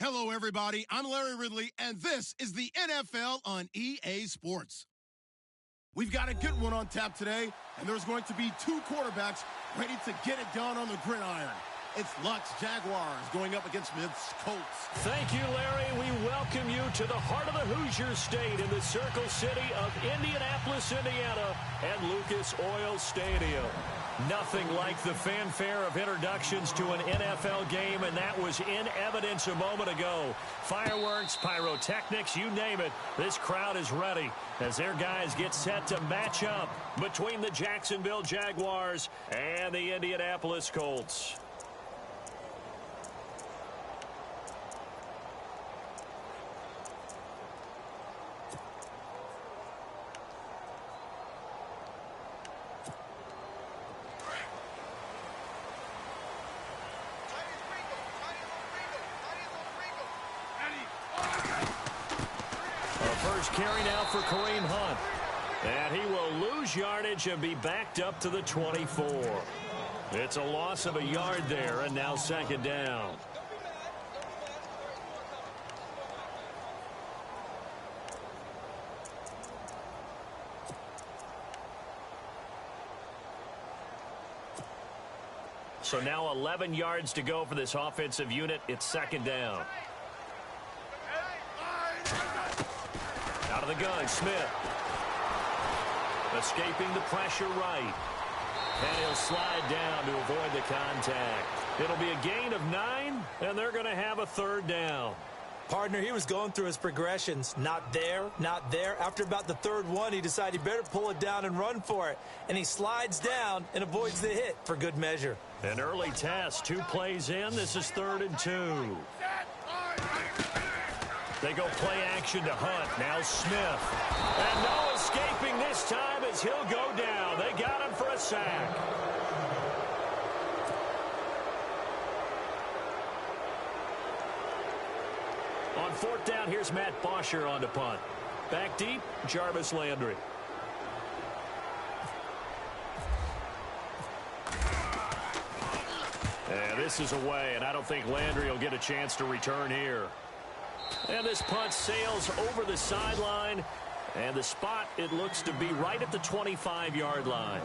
Hello, everybody. I'm Larry Ridley, and this is the NFL on EA Sports. We've got a good one on tap today, and there's going to be two quarterbacks ready to get it done on the gridiron. It's Luck's Jaguars going up against Smith's Colts. Thank you, Larry. We welcome you to the heart of the Hoosier State in the Circle City of Indianapolis, Indiana, at Lucas Oil Stadium. Nothing like the fanfare of introductions to an NFL game, and that was in evidence a moment ago. Fireworks, pyrotechnics, you name it. This crowd is ready as their guys get set to match up between the Jacksonville Jaguars and the Indianapolis Colts. Carry now for Kareem Hunt. And he will lose yardage and be backed up to the 24. It's a loss of a yard there, and now second down. So now 11 yards to go for this offensive unit. It's second down. Out of the gun, Smith. Escaping the pressure right. And he'll slide down to avoid the contact. It'll be a gain of 9, and they're going to have a third down. Partner, he was going through his progressions. Not there, not there. After about the third one, he decided he better pull it down and run for it. And he slides down and avoids the hit for good measure. An early test. 2 plays in. This is 3rd and 2. They go play action to Hunt. Now Smith. And no escaping this time as he'll go down. They got him for a sack. On 4th down, here's Matt Bosher on to punt. Back deep, Jarvis Landry. And this is away, and I don't think Landry will get a chance to return here. And this punt sails over the sideline. And the spot, it looks to be right at the 25-yard line.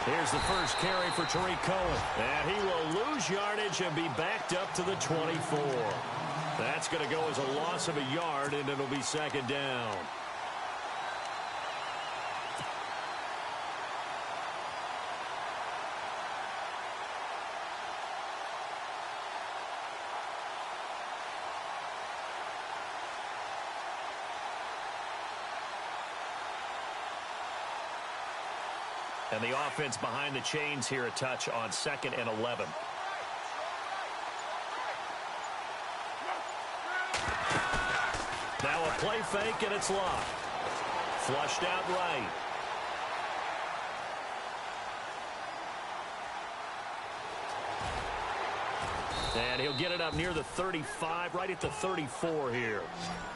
Here's the first carry for Tariq Cohen. And he will lose yardage and be backed up to the 24. That's going to go as a loss of a yard, and it'll be second down. And the offense behind the chains here a touch on 2nd and 11. Now a play fake, and it's locked. Flushed out right. And he'll get it up near the 35, right at the 34 here.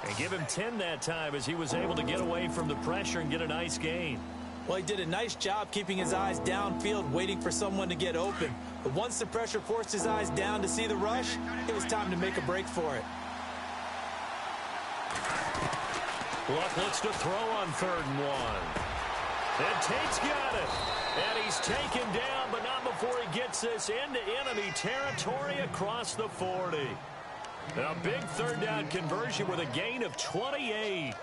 And give him 10 that time as he was able to get away from the pressure and get a nice gain. Well, he did a nice job keeping his eyes downfield, waiting for someone to get open. But once the pressure forced his eyes down to see the rush, it was time to make a break for it. Luck looks to throw on 3rd and 1. And Tate's got it. And he's taken down, but not before he gets this into enemy territory across the 40. And a big 3rd down conversion with a gain of 28.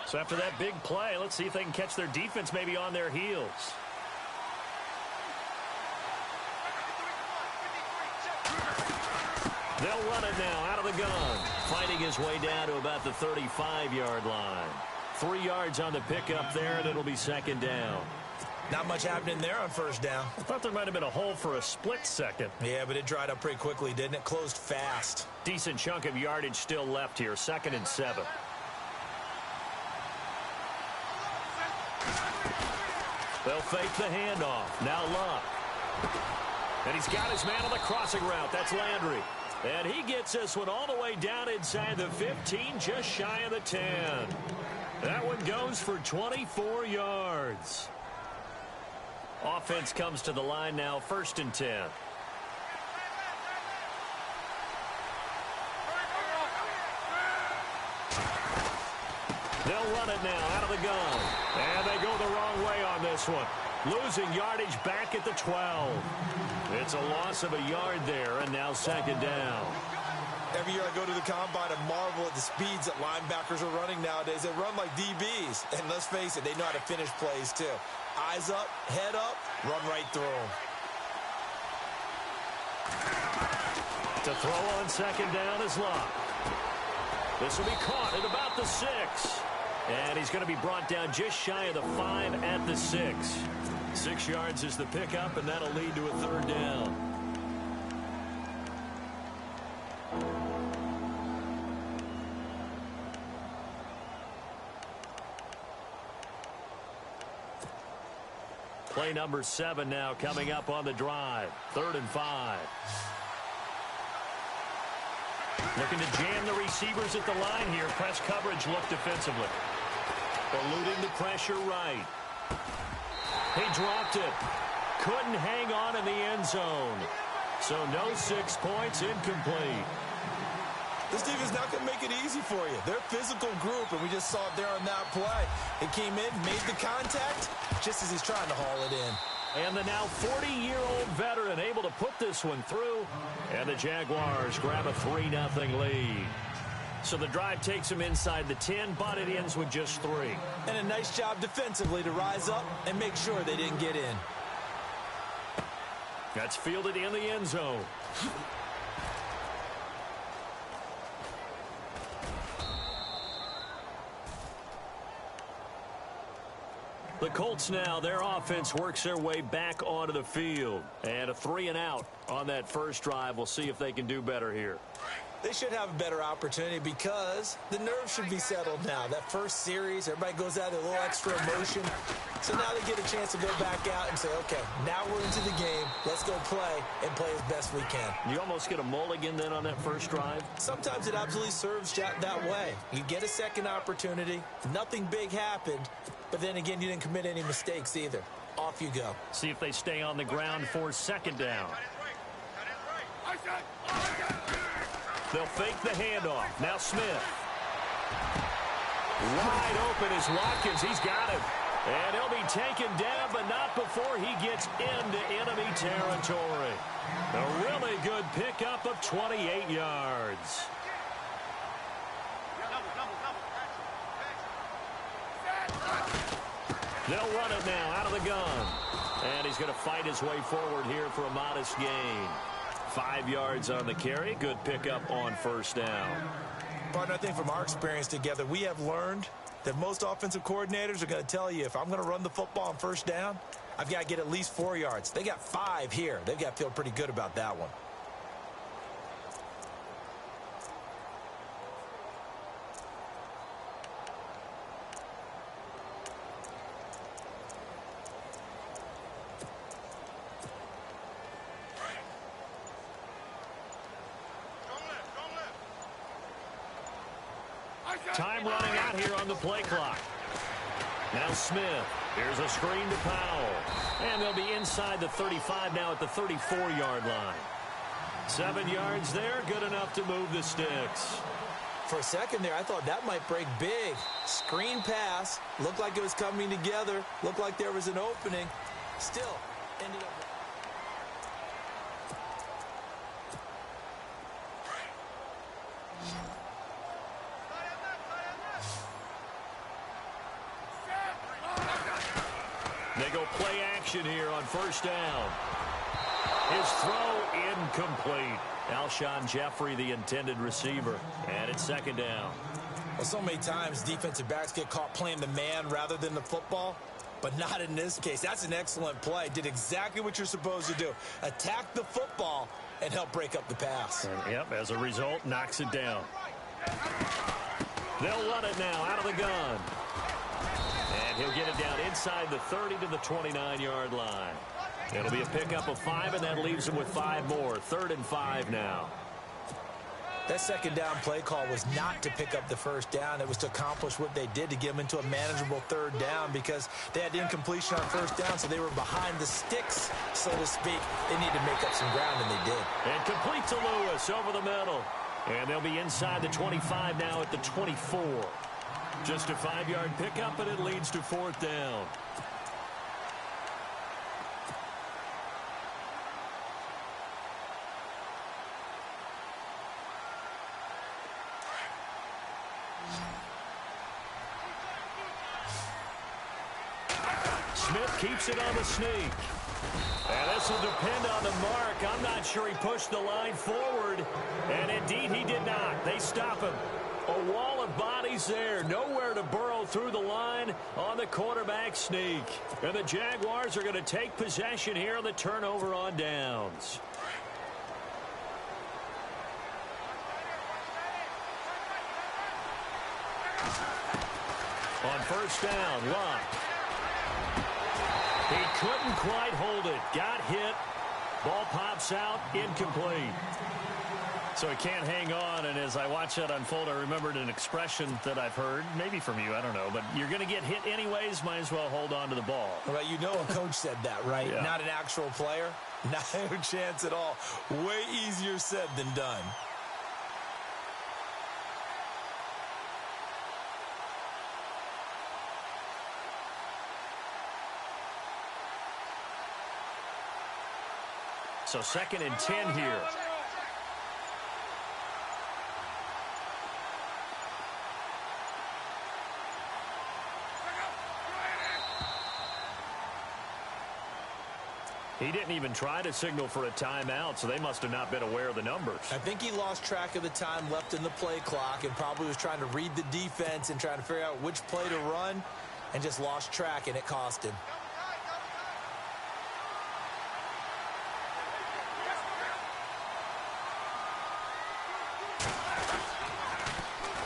So after that big play, let's see if they can catch their defense maybe on their heels. They'll run it now out of the gun. Fighting his way down to about the 35-yard line. 3 yards on the pickup there, and it'll be second down. Not much happening there on first down. I thought there might have been a hole for a split second. Yeah, but it dried up pretty quickly, didn't it? Closed fast. Decent chunk of yardage still left here. 2nd and 7. They'll fake the handoff. Now Luck. And he's got his man on the crossing route. That's Landry. And he gets this one all the way down inside the 15, just shy of the 10. That one goes for 24 yards. Offense comes to the line now, 1st and 10. They'll run it now out of the gun. And they go the wrong way on this one. Losing yardage back at the 12. It's a loss of a yard there, and now 2nd down. Every year I go to the combine and marvel at the speeds that linebackers are running nowadays. They run like DBs. And let's face it, they know how to finish plays too. Eyes up, head up, run right through them. To throw on 2nd down is Luck. This will be caught at about the 6. And he's going to be brought down just shy of the 5 at the 6. 6 yards is the pickup, and that'll lead to a 3rd down. Play number 7 now coming up on the drive. 3rd and 5. Looking to jam the receivers at the line here. Press coverage look defensively. Eluding the pressure right. He dropped it. Couldn't hang on in the end zone. So no 6 points, incomplete. This defense is not going to make it easy for you. They're a physical group, and we just saw it there on that play. It came in, made the contact, just as he's trying to haul it in. And the now 40-year-old veteran able to put this one through. And the Jaguars grab a 3-0 lead. So the drive takes them inside the 10, but it ends with just 3. And a nice job defensively to rise up and make sure they didn't get in. That's fielded in the end zone. The Colts now, their offense works their way back onto the field. And a 3-and-out on that first drive. We'll see if they can do better here. They should have a better opportunity because the nerves should be settled now. That first series, everybody goes out with a little extra emotion. So now they get a chance to go back out and say, okay, now we're into the game. Let's go play and play as best we can. You almost get a mulligan then on that first drive? Sometimes it absolutely serves that way. You get a second opportunity. Nothing big happened. But then again, you didn't commit any mistakes either. Off you go. See if they stay on the ground for 2nd down. They'll fake the handoff. Now Smith. Wide open is Watkins. He's got him. And he'll be taken down, but not before he gets into enemy territory. A really good pickup of 28 yards. They'll run it now out of the gun. And he's going to fight his way forward here for a modest gain. 5 yards on the carry. Good pickup on 1st down. Partner, I think from our experience together, we have learned that most offensive coordinators are going to tell you if I'm going to run the football on 1st down, I've got to get at least 4 yards. They got 5 here. They've got to feel pretty good about that one. Time running out here on the play clock. Now Smith. Here's a screen to Powell. And they'll be inside the 35 now at the 34-yard line. 7 yards there. Good enough to move the sticks. For a second there, I thought that might break big. Screen pass. Looked like it was coming together. Looked like there was an opening. Still ended up... They go play action here on 1st down. His throw incomplete. Alshon Jeffrey, the intended receiver. And it's 2nd down. Well, so many times defensive backs get caught playing the man rather than the football. but not in this case. That's an excellent play. Did exactly what you're supposed to do. Attack the football and help break up the pass. And, yep, as a result, knocks it down. They'll run it now out of the gun. And he'll get it down inside the 30 to the 29-yard line. It'll be a pickup of 5, and that leaves him with 5 more. 3rd and 5 now. That second down play call was not to pick up the first down. It was to accomplish what they did to get them into a manageable 3rd down because they had incompletion on first down, so they were behind the sticks, so to speak. They needed to make up some ground, and they did. And complete to Lewis over the middle. And they'll be inside the 25 now at the 24. Just a 5-yard pickup, and it leads to 4th down. Smith keeps it on the sneak. And this will depend on the mark. I'm not sure he pushed the line forward. And indeed, he did not. They stop him. A wall of bodies there. Nowhere to burrow through the line on the quarterback sneak. And the Jaguars are going to take possession here on the turnover on downs. On first down, Locke. He couldn't quite hold it. Got hit. Ball pops out. Incomplete. So he can't hang on, and as I watch that unfold, I remembered an expression that I've heard, maybe from you, I don't know, but you're going to get hit anyways, might as well hold on to the ball. Well, you know a coach said that, right? Yeah. Not an actual player. Not a chance at all. Way easier said than done. So 2nd and 10 here. He didn't even try to signal for a timeout, so they must have not been aware of the numbers. I think he lost track of the time left in the play clock and probably was trying to read the defense and trying to figure out which play to run and just lost track, and it cost him.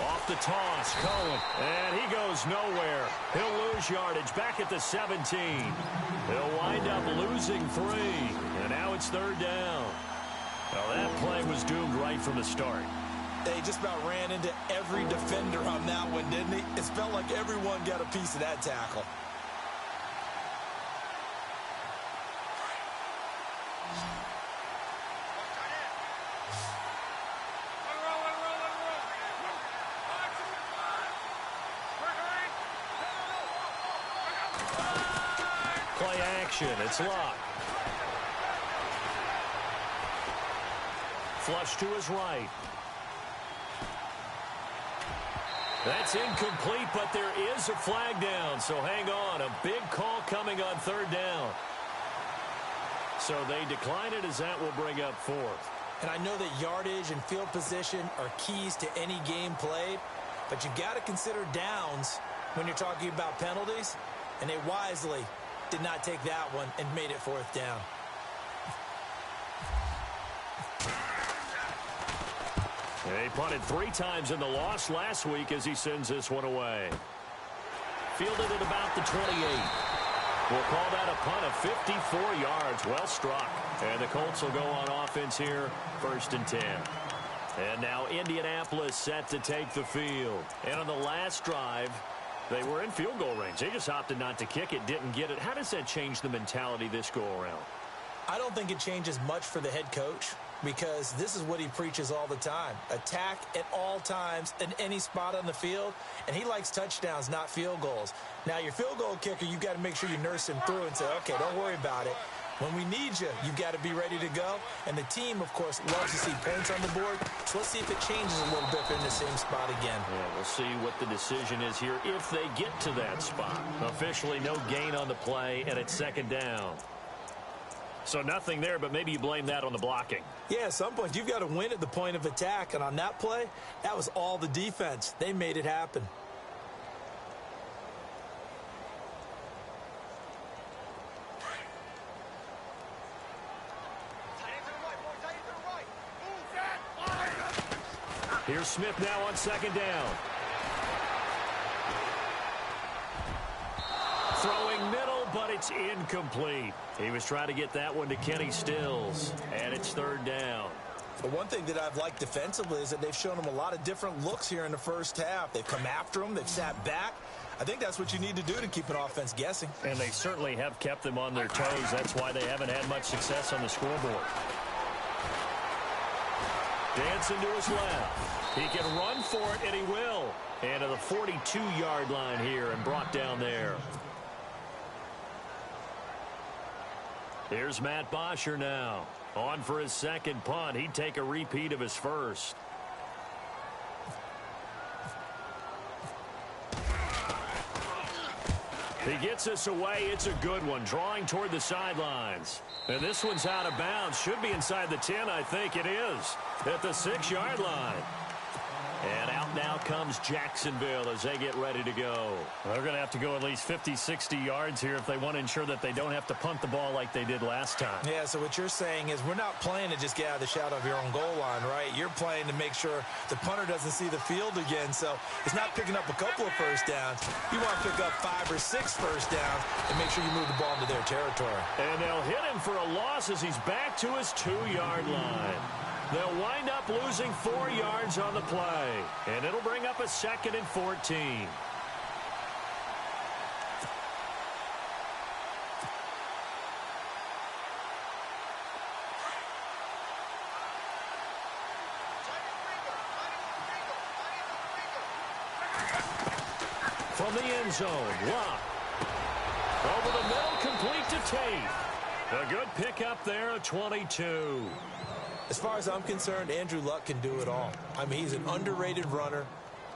Off the toss, Cohen, and he goes nowhere. He'll lose yardage back at the 17. He'll wind up losing 3, and now it's 3rd down. Well, that play was doomed right from the start. They just about ran into every defender on that one, didn't he? It felt like everyone got a piece of that tackle. Play action. It's Locke. Flush to his right. That's incomplete, but there is a flag down, so hang on. A big call coming on 3rd down. So they decline it as that will bring up 4th. And I know that yardage and field position are keys to any game played, but you've got to consider downs when you're talking about penalties, and they wisely did not take that one and made it 4th down. He punted 3 times in the loss last week as he sends this one away. Fielded at about the 28. We'll call that a punt of 54 yards. Well struck. And the Colts will go on offense here, 1st and 10. And now Indianapolis set to take the field. And on the last drive, they were in field goal range. They just opted not to kick it, didn't get it. How does that change the mentality this go-around? I don't think it changes much for the head coach because this is what he preaches all the time. Attack at all times in any spot on the field, and he likes touchdowns, not field goals. Now, your field goal kicker, you've got to make sure you nurse him through and say, okay, don't worry about it. When we need you, you've got to be ready to go. And the team, of course, loves to see points on the board. So let's see if it changes a little bit if they're in the same spot again. Yeah, we'll see what the decision is here if they get to that spot. Officially, no gain on the play, and it's 2nd down. So nothing there, but maybe you blame that on the blocking. Yeah, at some point, you've got to win at the point of attack. And on that play, that was all the defense. They made it happen. Here's Smith now on second down. Throwing middle, but it's incomplete. He was trying to get that one to Kenny Stills, and it's third down. But one thing that I've liked defensively is that they've shown him a lot of different looks here in the first half. They've come after him. They've sat back. I think that's what you need to do to keep an offense guessing. And they certainly have kept them on their toes. That's why they haven't had much success on the scoreboard. Dancing to his left. He can run for it, and he will. And to the 42-yard line here and brought down there. Here's Matt Bosher now. On for his second punt. He'd take a repeat of his first. He gets us away. It's a good one. Drawing toward the sidelines. And this one's out of bounds. Should be inside the 10, I think it is. At the 6-yard line. And out now comes Jacksonville as they get ready to go. They're going to have to go at least 50, 60 yards here if they want to ensure that they don't have to punt the ball like they did last time. Yeah, so what you're saying is we're not playing to just get out of the shadow of your own goal line, right? You're playing to make sure the punter doesn't see the field again. So it's not picking up a couple of first downs. You want to pick up 5 or 6 first downs and make sure you move the ball into their territory. And they'll hit him for a loss as he's back to his 2-yard line. They'll wind up losing 4 yards on the play. And it'll bring up a 2nd and 14. From the end zone, Luck. Over the middle, complete to Tate. A good pickup there at 22. As far as I'm concerned, Andrew Luck can do it all. I mean, he's an underrated runner,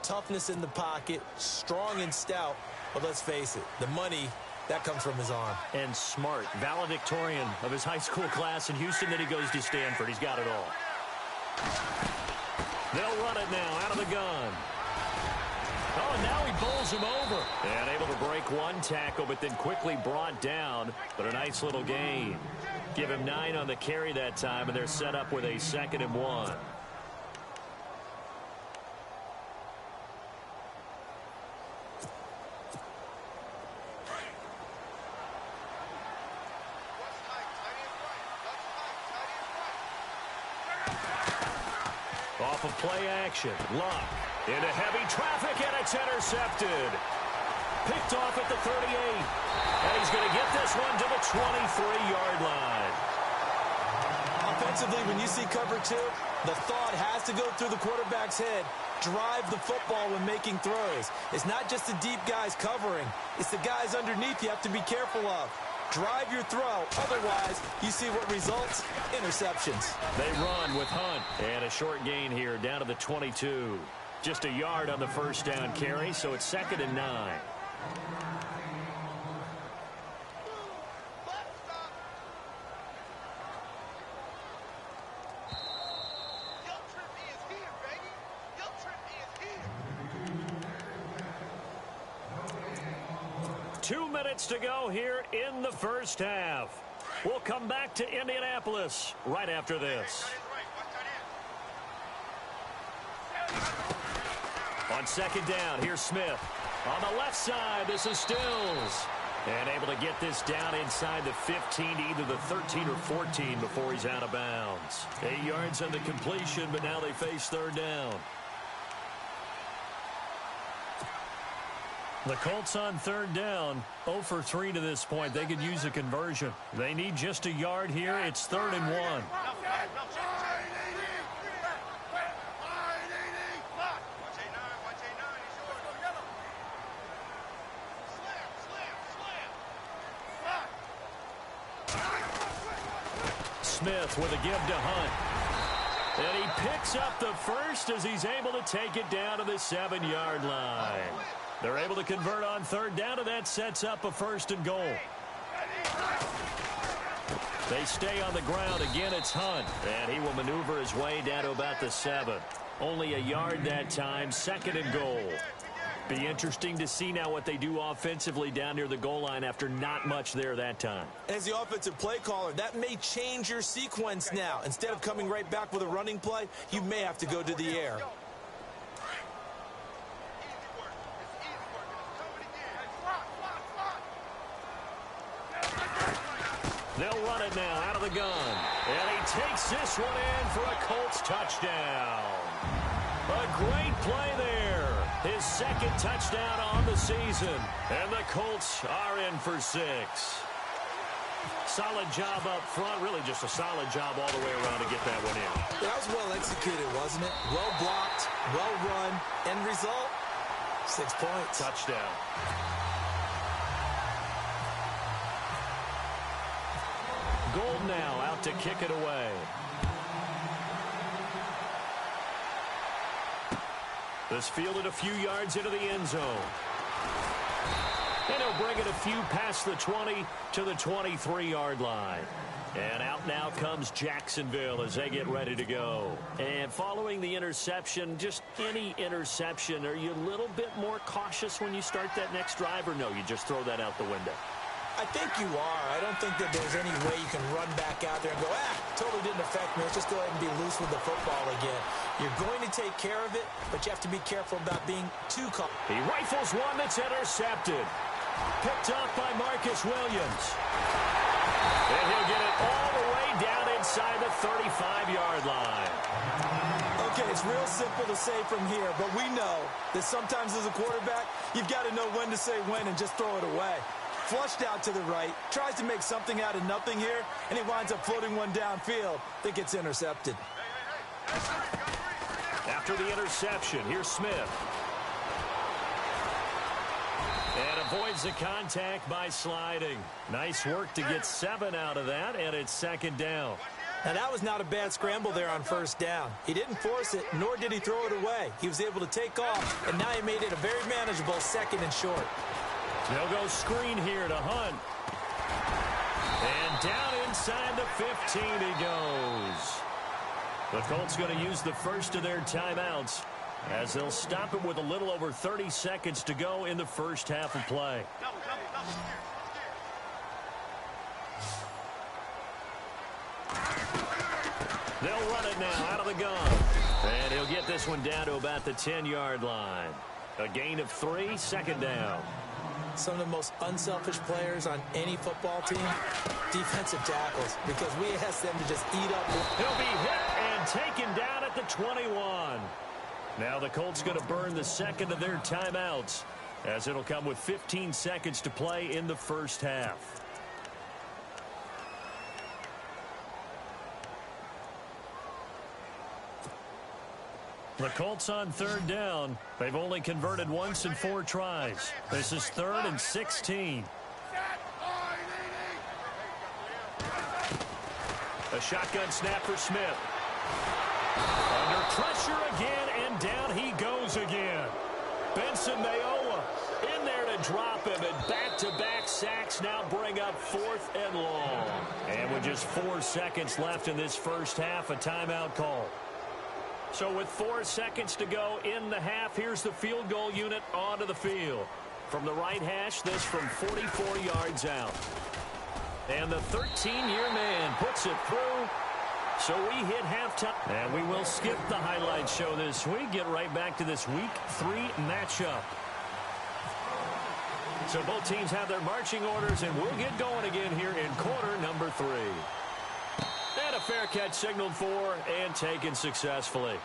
toughness in the pocket, strong and stout. But let's face it, the money, that comes from his arm. And smart, valedictorian of his high school class in Houston. Then he goes to Stanford. He's got it all. They'll run it now out of the gun. Oh, and now he bowls him over. And able to break one tackle, but then quickly brought down. But a nice little gain. Give him 9 on the carry that time, and they're set up with a 2nd and 1. Off of play action, Luck into heavy traffic, and it's intercepted. Picked off at the 38. And he's going to get this one to the 23-yard line. Offensively, when you see cover 2, the thought has to go through the quarterback's head. Drive the football when making throws. It's not just the deep guys covering. It's the guys underneath you have to be careful of. Drive your throw. Otherwise, you see what results? Interceptions. They run with Hunt. And a short gain here down to the 22. Just a yard on the first down carry, so it's 2nd and 9. To go here in the first half. We'll come back to Indianapolis right after this. On second down, here's Smith. On the left side, this is Stills. And able to get this down inside the 15 to either the 13 or 14 before he's out of bounds. 8 yards on the completion, but now they face third down. The Colts on third down, 0 for 3 to this point. They could use a conversion. They need just a yard here. It's 3rd and 1. Smith with a give to Hunt. And he picks up the first as he's able to take it down to the 7-yard line. They're able to convert on third down, and that sets up a 1st and goal. They stay on the ground. Again, it's Hunt. And he will maneuver his way down to about the 7. Only a yard that time, 2nd and goal. Be interesting to see now what they do offensively down near the goal line after not much there that time. As the offensive play caller, that may change your sequence now. Instead of coming right back with a running play, you may have to go to the air. They'll run it now out of the gun. And he takes this one in for a Colts touchdown. A great play there. His second touchdown on the season. And the Colts are in for 6. Solid job up front. Really just a solid job all the way around to get that one in. That was well executed, wasn't it? Well blocked, well run. End result, 6 points. Touchdown. Gold now out to kick it away. This fielded a few yards into the end zone. And he'll bring it a few past the 20 to the 23-yard line. And out now comes Jacksonville as they get ready to go. And following the interception, just any interception, are you a little bit more cautious when you start that next drive, or no, you just throw that out the window? I think you are. I don't think that there's any way you can run back out there and go, totally didn't affect me. Let's just go ahead and be loose with the football again. You're going to take care of it, but you have to be careful about being too cautious. He rifles one that's intercepted. Picked up by Marcus Williams. And he'll get it all the way down inside the 35-yard line. Okay, it's real simple to say from here, but we know that sometimes as a quarterback, you've got to know when to say when and just throw it away. Flushed out to the right, tries to make something out of nothing here, and he winds up floating one downfield that gets intercepted. After the interception, here's Smith. And avoids the contact by sliding. Nice work to get 7 out of that, and it's second down. Now, that was not a bad scramble there on first down. He didn't force it, nor did he throw it away. He was able to take off, and now he made it a very manageable second and short. They'll go screen here to Hunt. And down inside the 15 he goes. The Colts going to use the first of their timeouts as they'll stop it with a little over 30 seconds to go in the first half of play. They'll run it now out of the gun. And he'll get this one down to about the 10-yard line. A gain of 3, second down. Some of the most unselfish players on any football team, defensive tackles, because we ask them to just eat up. He'll be hit and taken down at the 21. Now the Colts going to burn the second of their timeouts as it'll come with 15 seconds to play in the first half. The Colts on third down. They've only converted once in 4 tries. This is 3rd and 16. A shotgun snap for Smith. Under pressure again, and down he goes again. Benson Mayowa in there to drop him, and back-to-back sacks now bring up 4th and long. And with just 4 seconds left in this first half, a timeout call. So with 4 seconds to go in the half, here's the field goal unit onto the field. From the right hash, this from 44 yards out. And the 13-year man puts it through. So we hit halftime. And we will skip the highlight show this week. Get right back to this Week 3 matchup. So both teams have their marching orders, and we'll get going again here in quarter number 3. And a fair catch signaled for and taken successfully.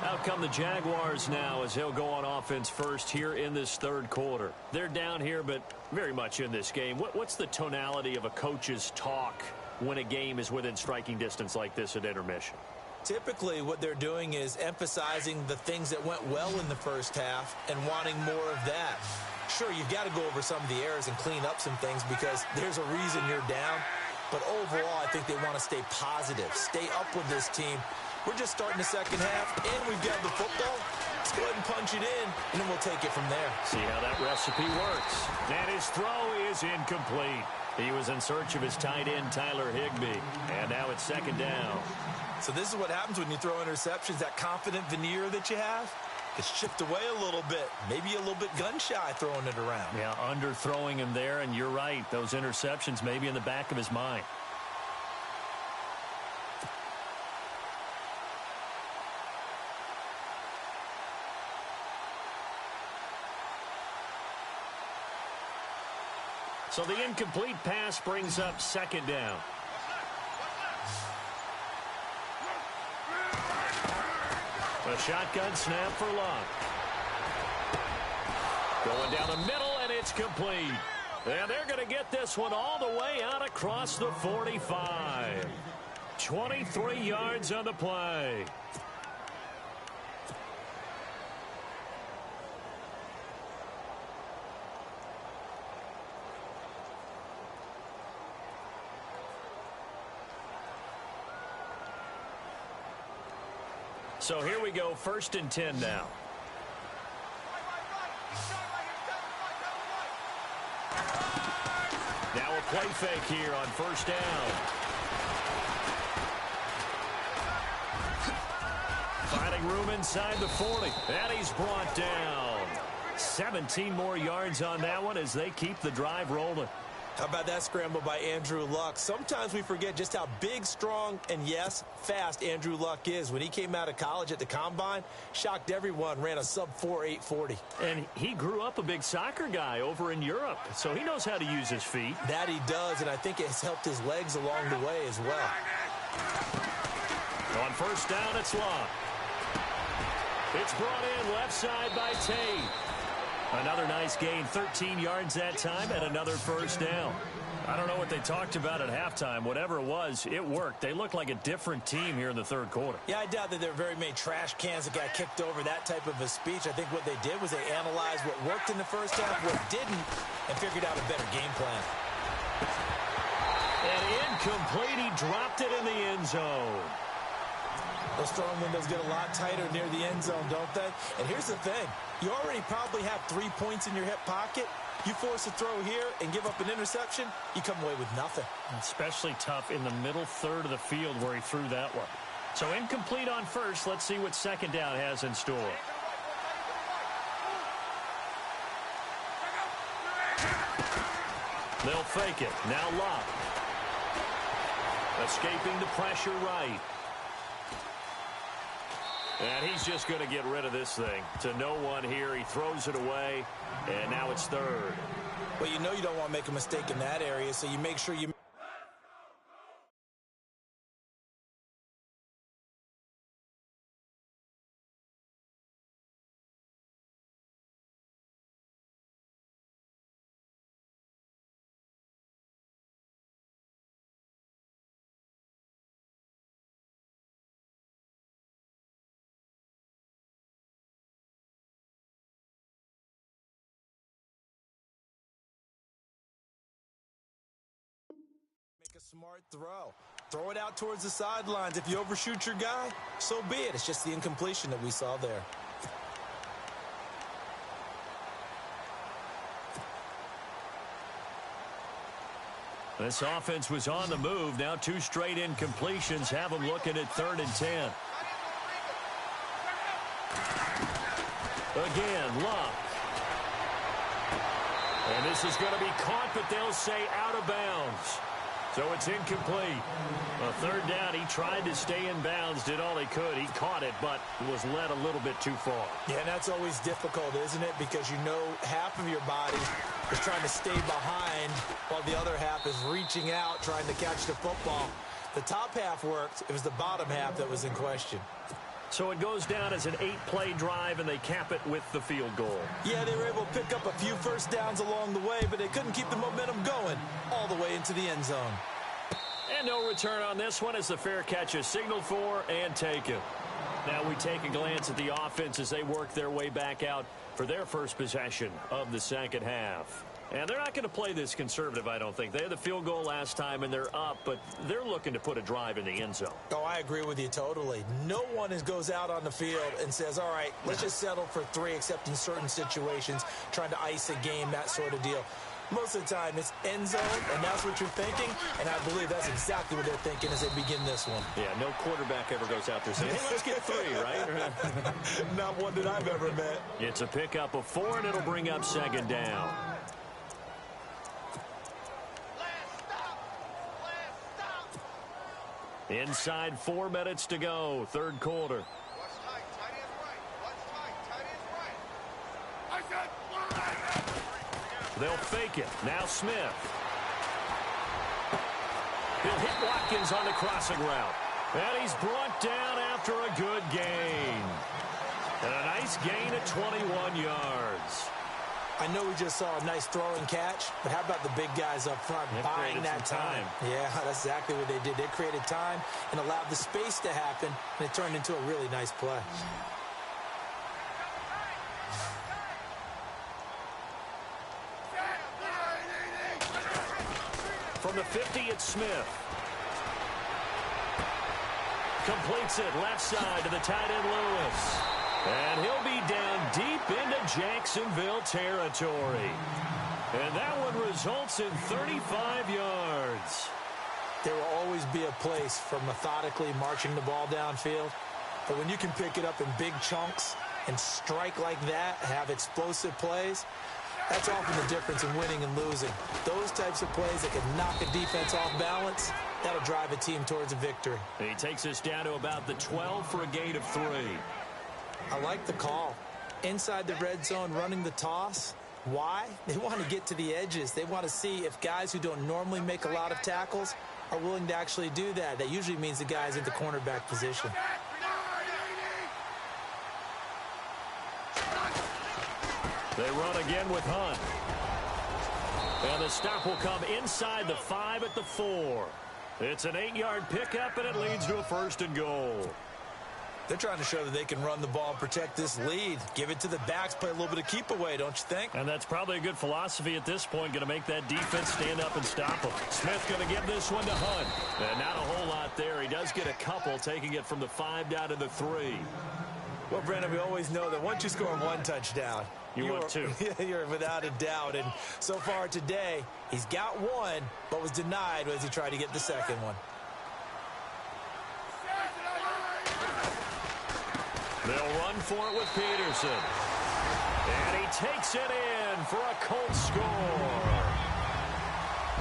Out come the Jaguars now as he'll go on offense first here in this third quarter. They're down here, but very much in this game. What's the tonality of a coach's talk when a game is within striking distance like this at intermission? Typically, what they're doing is emphasizing the things that went well in the first half and wanting more of that. Sure, you've got to go over some of the errors and clean up some things because there's a reason you're down. But overall, I think they want to stay positive, stay up with this team. We're just starting the second half, and we've got the football. Let's go ahead and punch it in, and then we'll take it from there. See how that recipe works. And his throw is incomplete. He was in search of his tight end, Tyler Higbee. And now it's second down. So this is what happens when you throw interceptions, that confident veneer that you have. It's chipped away a little bit, maybe a little bit gun-shy throwing it around. Yeah, underthrowing him there, and you're right. Those interceptions maybe in the back of his mind. So the incomplete pass brings up second down. A shotgun snap for Luck. Going down the middle, and it's complete. And they're going to get this one all the way out across the 45. 23 yards on the play. So here we go, 1st and 10 now. Now a play fake here on 1st down. Finding room inside the 40. And he's brought down. 17 more yards on that one as they keep the drive rolling. How about that scramble by Andrew Luck? Sometimes we forget just how big, strong, and yes, fast Andrew Luck is. When he came out of college at the Combine, shocked everyone, ran a sub-4 840. And he grew up a big soccer guy over in Europe, so he knows how to use his feet. That he does, and I think it's helped his legs along the way as well. On 1st down, it's Luck. It's brought in left side by Tate. Another nice gain, 13 yards that time, and another 1st down. I don't know what they talked about at halftime. Whatever it was, it worked. They look like a different team here in the 3rd quarter. Yeah, I doubt that there were very many trash cans that got kicked over, that type of a speech. I think what they did was they analyzed what worked in the 1st half, what didn't, and figured out a better game plan. And incomplete. He dropped it in the end zone. Those throwing windows get a lot tighter near the end zone, don't they? And here's the thing. You already probably have 3 points in your hip pocket. You force a throw here and give up an interception, you come away with nothing. Especially tough in the middle 3rd of the field where he threw that one. So incomplete on 1st. Let's see what 2nd down has in store. They'll fake it. Now Luck. Escaping the pressure right. And he's just going to get rid of this thing. To no one here. He throws it away. And now it's 3rd. Well, you know you don't want to make a mistake in that area, so you make sure you... Make a smart throw. Throw it out towards the sidelines. If you overshoot your guy, so be it. It's just the incompletion that we saw there. This offense was on the move. Now 2 straight incompletions have them looking at 3rd and 10. Again, Luck. And this is going to be caught, but they'll say out of bounds. So it's incomplete. A 3rd down, he tried to stay in bounds, did all he could. He caught it, but was led a little bit too far. Yeah, and that's always difficult, isn't it? Because you know half of your body is trying to stay behind while the other half is reaching out, trying to catch the football. The top half worked. It was the bottom half that was in question. So it goes down as an 8-play drive, and they cap it with the field goal. Yeah, they were able to pick up a few first downs along the way, but they couldn't keep the momentum going all the way into the end zone. And no return on this one as the fair catch is signaled for and taken. Now we take a glance at the offense as they work their way back out for their first possession of the 2nd half. And they're not going to play this conservative, I don't think. They had the field goal last time, and they're up, but they're looking to put a drive in the end zone. Oh, I agree with you totally. No one goes out on the field and says, all right, let's just settle for 3, except in certain situations, trying to ice a game, that sort of deal. Most of the time, it's end zone, and that's what you're thinking, and I believe that's exactly what they're thinking as they begin this one. Yeah, no quarterback ever goes out there saying, hey, let's get 3, right? Not one that I've ever met. It's a pickup of 4, and it'll bring up 2nd down. Inside 4 minutes to go, 3rd quarter. They'll fake it. Now Smith. He'll hit Watkins on the crossing route. And he's brought down after a good gain. And a nice gain at 21 yards. I know we just saw a nice throw and catch, but how about the big guys up front buying that time? Yeah, that's exactly what they did. They created time and allowed the space to happen, and it turned into a really nice play. From the 50, it's Smith. Completes it left side to the tight end Lewis. And he'll be down deep into Jacksonville territory. And that one results in 35 yards. There will always be a place for methodically marching the ball downfield. But when you can pick it up in big chunks and strike like that, have explosive plays, that's often the difference in winning and losing. Those types of plays that can knock a defense off balance, that'll drive a team towards a victory. He takes us down to about the 12 for a gain of 3. I like the call. Inside the red zone running the toss. Why? They want to get to the edges. They want to see if guys who don't normally make a lot of tackles are willing to actually do that. That usually means the guys in the cornerback position. They run again with Hunt. And the stop will come inside the 5 at the 4. It's an 8-yard pickup, and it leads to a 1st and goal. They're trying to show that they can run the ball and protect this lead. Give it to the backs, play a little bit of keep away, don't you think? And that's probably a good philosophy at this point, going to make that defense stand up and stop them. Smith going to give this one to Hunt. And not a whole lot there. He does get a couple, taking it from the 5 down to the 3. Well, Brandon, we always know that once you score one touchdown, you want two. You're without a doubt. And so far today, he's got one, but was denied as he tried to get the second one. They'll run for it with Peterson. And he takes it in for a Colts score.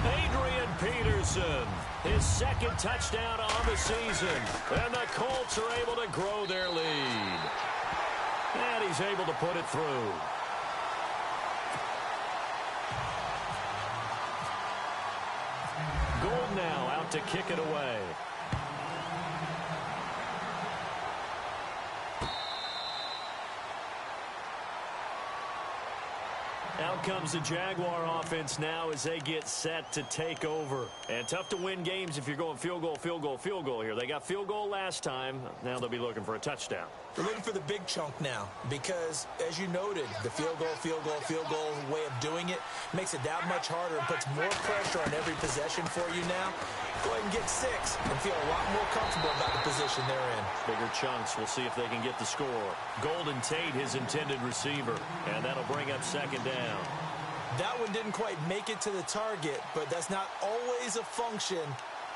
Adrian Peterson, his 2nd touchdown on the season. And the Colts are able to grow their lead. And he's able to put it through. Gold now out to kick it away. Out comes the Jaguar offense now as they get set to take over. And tough to win games if you're going field goal, field goal, field goal here. They got field goal last time. Now they'll be looking for a touchdown. They're looking for the big chunk now because, as you noted, the field goal way of doing it makes it that much harder and puts more pressure on every possession for you now. Go ahead and get 6 and feel a lot more comfortable about the position they're in. Bigger chunks. We'll see if they can get the score. Golden Tate, his intended receiver, and that'll bring up 2nd down. That one didn't quite make it to the target, but that's not always a function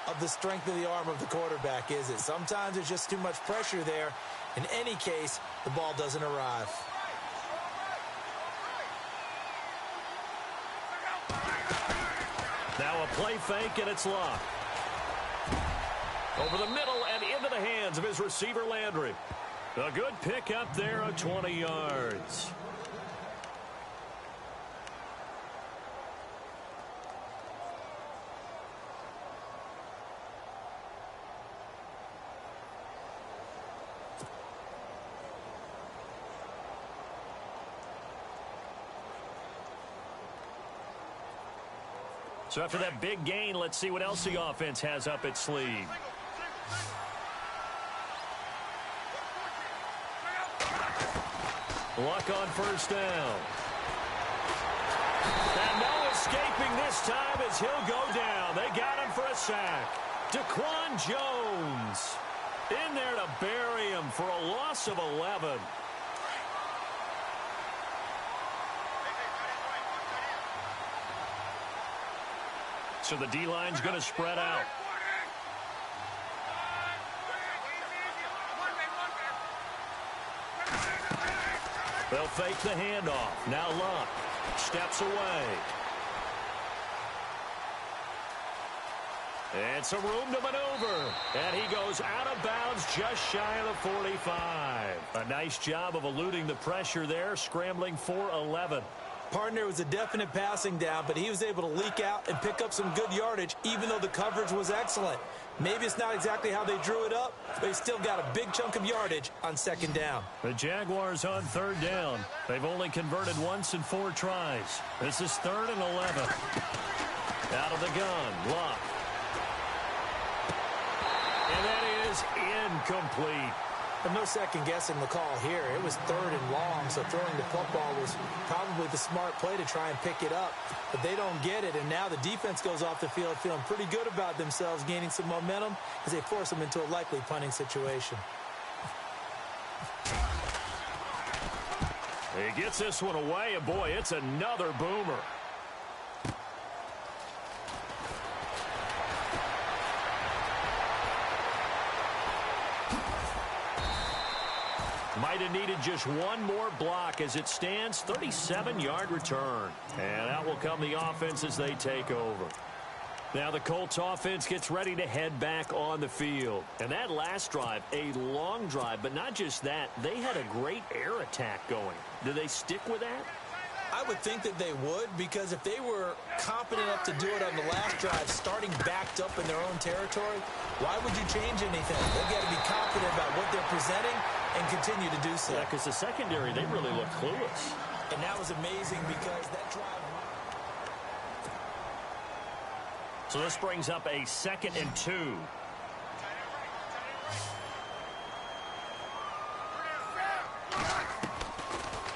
of the strength of the arm of the quarterback, is it? Sometimes there's just too much pressure there. In any case, the ball doesn't arrive. Now a play fake, and it's locked. Over the middle and into the hands of his receiver, Landry. A good pick up there of 20 yards. So after that big gain, let's see what else the offense has up its sleeve. Luck on 1st down. And no escaping this time as he'll go down. They got him for a sack. Daquan Jones in there to bury him for a loss of 11. So the D-line's going to spread out. They'll fake the handoff. Now Luck steps away. And some room to maneuver. And he goes out of bounds just shy of the 45. A nice job of eluding the pressure there, scrambling for 11. Partner, was a definite passing down, but he was able to leak out and pick up some good yardage, even though the coverage was excellent. Maybe it's not exactly how they drew it up, but he still got a big chunk of yardage on second down. The Jaguars on third down. They've only converted once in 4 tries. This is 3rd and 11. Out of the gun, Luck. And that is incomplete. But no second guessing the call here. It was 3rd and long, so throwing the football was probably the smart play to try and pick it up. But they don't get it, and now the defense goes off the field feeling pretty good about themselves, gaining some momentum as they force them into a likely punting situation. He gets this one away, and boy, it's another boomer. Might have needed just one more block as it stands, 37-yard return. And out will come the offense as they take over. Now the Colts offense gets ready to head back on the field. And that last drive, a long drive, but not just that, they had a great air attack going. Do they stick with that? I would think that they would, because if they were competent enough to do it on the last drive, starting backed up in their own territory, why would you change anything? They've got to be confident about what they're presenting and continue to do so. Yeah, because the secondary, they really look clueless. And that was amazing because that drive... So this brings up a 2nd and 2.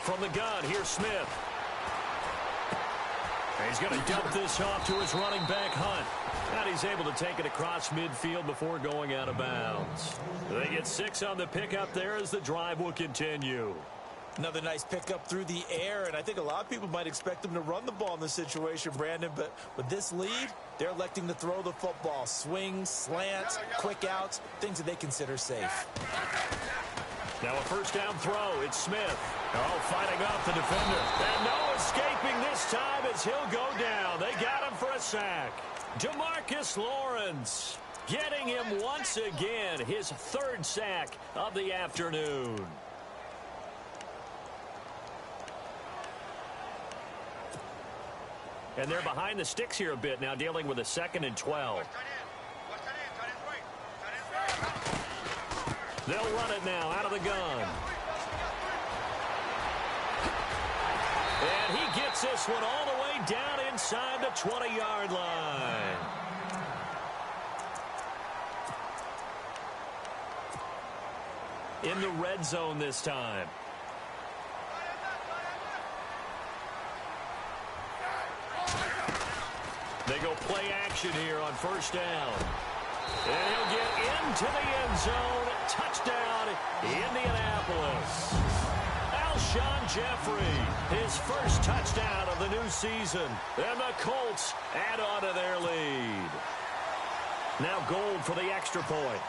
From the gun, here's Smith. And he's going to dump this off to his running back, Hunt. And he's able to take it across midfield before going out of bounds. They get 6 on the pickup there as the drive will continue. Another nice pickup through the air, and I think a lot of people might expect them to run the ball in this situation, Brandon, but with this lead, they're electing to throw the football. Swings, slants, quick outs, things that they consider safe. Now a first down throw. It's Smith. Oh, fighting off the defender. And no escaping this time as he'll go down. They got him for a sack. DeMarcus Lawrence getting him once again. His 3rd sack of the afternoon. And they're behind the sticks here a bit now, dealing with a 2nd and 12. They'll run it now out of the gun. And he gets this one all the way down inside the 20-yard line. In the red zone this time. They go play action here on first down. And he'll get into the end zone. Touchdown, Indianapolis. Alshon Jeffrey, his first touchdown of the new season. And the Colts add on to their lead. Now Gold for the extra point.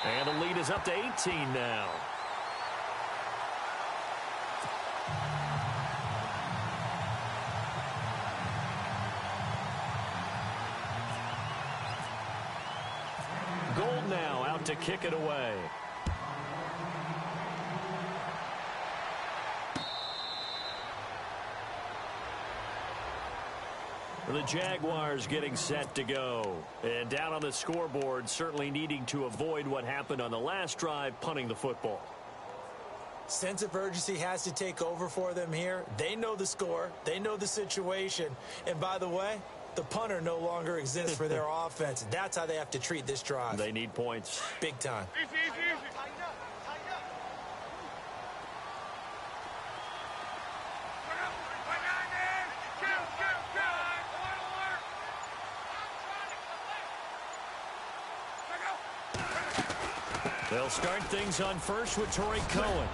And the lead is up to 18 now. Gold now out to kick it away. The Jaguars getting set to go. And down on the scoreboard, certainly needing to avoid what happened on the last drive, punting the football. Sense of urgency has to take over for them here. They know the score. They know the situation. And by the way, the punter no longer exists for their offense. That's how they have to treat this drive. They need points. Big time. They'll start things on first with Torrey Cohen.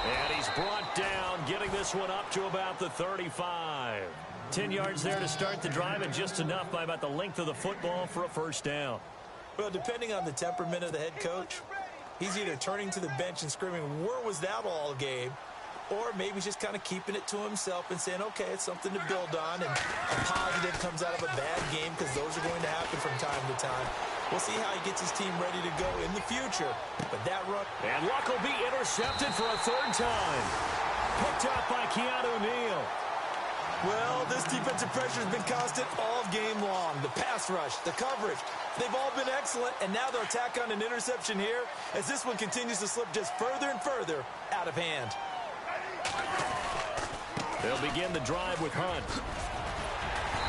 And he's brought down, getting this one up to about the 35. 10 yards there to start the drive, and just enough by about the length of the football for a first down. Well, depending on the temperament of the head coach, he's either turning to the bench and screaming, "Where was that all game?" Or maybe he's just kind of keeping it to himself and saying, okay, it's something to build on, and a positive comes out of a bad game, because those are going to happen from time to time. We'll see how he gets his team ready to go in the future. But that run... And Luck will be intercepted for a third time. Picked up by Keanu Neal. Well, this defensive pressure has been constant all game long. The pass rush, the coverage, they've all been excellent, and now they'll tack on an interception here as this one continues to slip just further and further out of hand. They'll begin the drive with Hunt.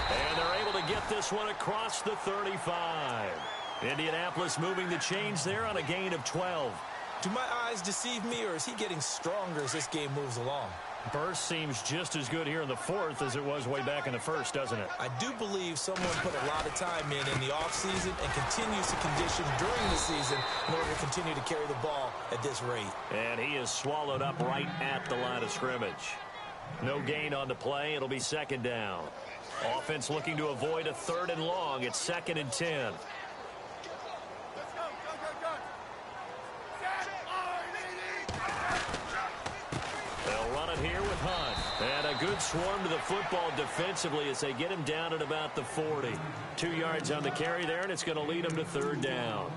And they're able to get this one across the 35. Indianapolis moving the chains there on a gain of 12. Do my eyes deceive me, or is he getting stronger as this game moves along? Burst seems just as good here in the fourth as it was way back in the first, doesn't it? I do believe someone put a lot of time in the offseason and continues to condition during the season in order to continue to carry the ball at this rate. And he is swallowed up right at the line of scrimmage. No gain on the play. It'll be second down. Offense looking to avoid a third and long. It's 2nd and 10. They'll run it here with Hunt. And a good swarm to the football defensively as they get him down at about the 40. 2 yards on the carry there, and it's going to lead him to third down.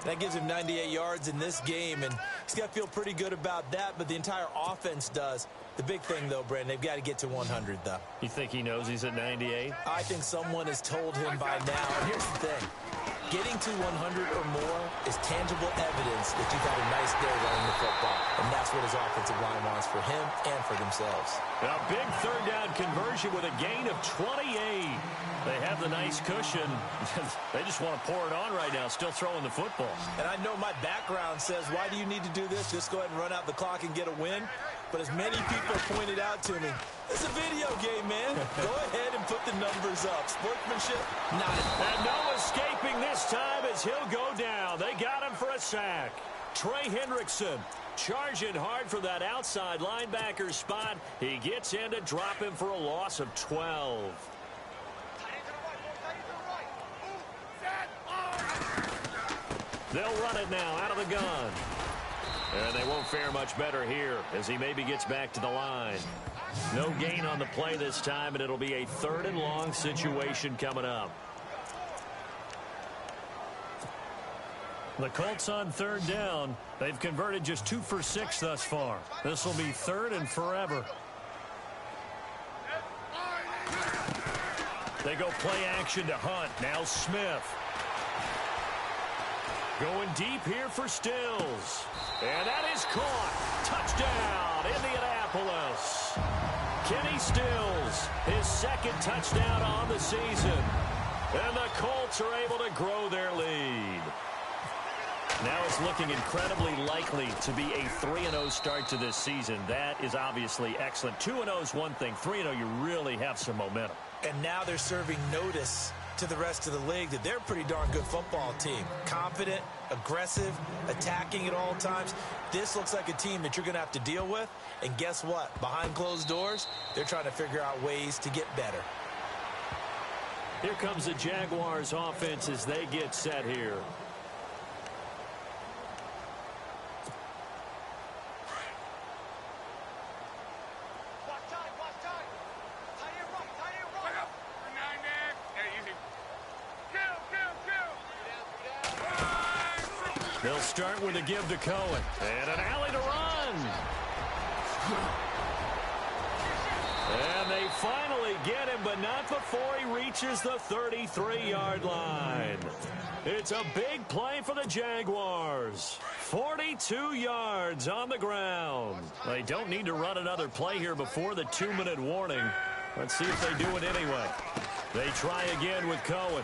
That gives him 98 yards in this game, and he's got to feel pretty good about that, but the entire offense does. The big thing, though, Brandon, they've got to get to 100, though. You think he knows he's at 98? I think someone has told him by now. And here's the thing. Getting to 100 or more is tangible evidence that you've had a nice day running the football. And that's what his offensive line wants for him and for themselves. A big third down conversion with a gain of 28. They have the nice cushion. They just want to pour it on right now, still throwing the football. And I know my background says, why do you need to do this? Just go ahead and run out the clock and get a win. But as many people pointed out to me, it's a video game, man. Go ahead and put the numbers up. Sportsmanship, not it. And no escaping this time as he'll go down. They got him for a sack. Trey Hendrickson charging hard for that outside linebacker spot. He gets in to drop him for a loss of 12. They'll run it now out of the gun. And they won't fare much better here as he maybe gets back to the line. No gain on the play this time, and it'll be a third and long situation coming up. The Colts on third down. They've converted just 2 for 6 thus far. This will be third and forever. They go play action to Hunt. Now Smith. Going deep here for Stills. And that is caught. Touchdown, Indianapolis. Kenny Stills, his 2nd touchdown on the season. And the Colts are able to grow their lead. Now it's looking incredibly likely to be a 3-0 start to this season. That is obviously excellent. 2-0 is one thing. 3-0, you really have some momentum. And now they're serving notice to the rest of the league that they're a pretty darn good football team. Confident, aggressive, attacking at all times. This looks like a team that you're going to have to deal with. And guess what? Behind closed doors, they're trying to figure out ways to get better. Here comes the Jaguars offense as they get set here. They'll start with a give to Cohen. And an alley to run. And they finally get him, but not before he reaches the 33-yard line. It's a big play for the Jaguars. 42 yards on the ground. They don't need to run another play here before the 2-minute warning. Let's see if they do it anyway. They try again with Cohen.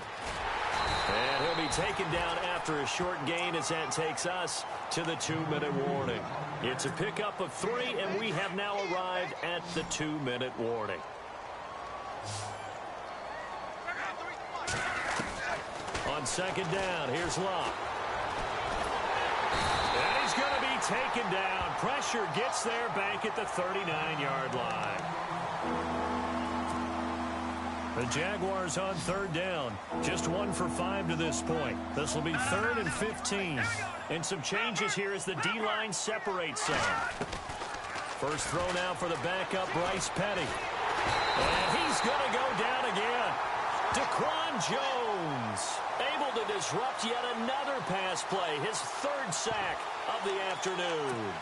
And he'll be taken down after a short gain as that takes us to the 2-minute warning. It's a pickup of 3, and we have now arrived at the 2-minute warning. On second down, here's Luck. And he's going to be taken down. Pressure gets there back at the 39-yard line. The Jaguars on third down. Just 1 for 5 to this point. This will be 3rd and 15. And some changes here as the D-line separates some. First throw now for the backup, Bryce Petty. And he's going to go down again. Daquan Jones able to disrupt yet another pass play, his third sack of the afternoon.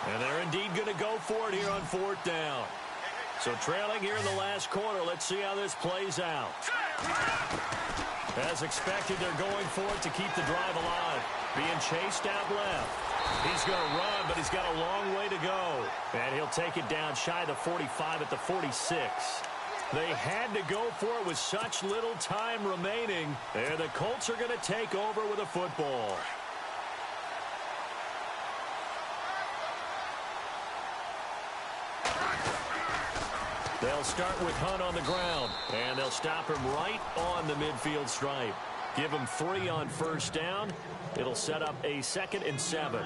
And they're indeed going to go for it here on fourth down. So trailing here in the last quarter, let's see how this plays out. As expected, they're going for it to keep the drive alive. Being chased out left. He's going to run, but he's got a long way to go. And he'll take it down shy of the 45 at the 46. They had to go for it with such little time remaining. And the Colts are going to take over with a football. They'll start with Hunt on the ground, and they'll stop him right on the midfield stripe. Give him 3 on first down. It'll set up a 2nd and 7.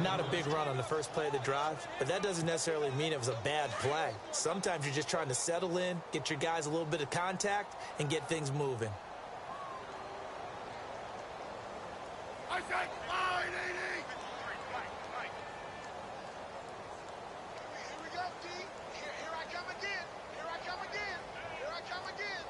Not a big run on the first play of the drive, but that doesn't necessarily mean it was a bad play. Sometimes you're just trying to settle in, get your guys a little bit of contact, and get things moving. I said line, 80! Here we go, D. Here I come again. Here I come again. Here I come again.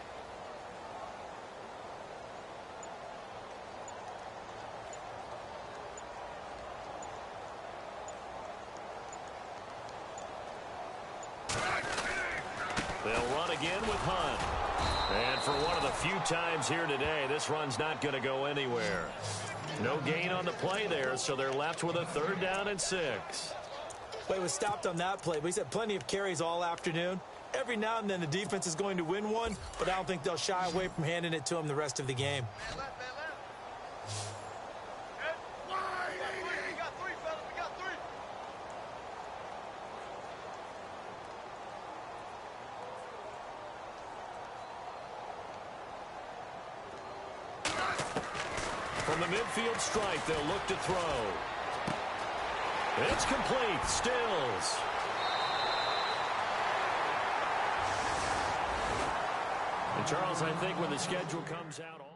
They'll run again with Hunt. And for one of the few times here today, this run's not going to go anywhere. No gain on the play there, so they're left with a 3rd down and 6. Play was stopped on that play, but he's had plenty of carries all afternoon. Every now and then the defense is going to win one, but I don't think they'll shy away from handing it to him the rest of the game. Man left. We got 3, fellas. We got 3. From the midfield stripe, they'll look to throw. It's complete. Stills. And Charles, I think when the schedule comes out...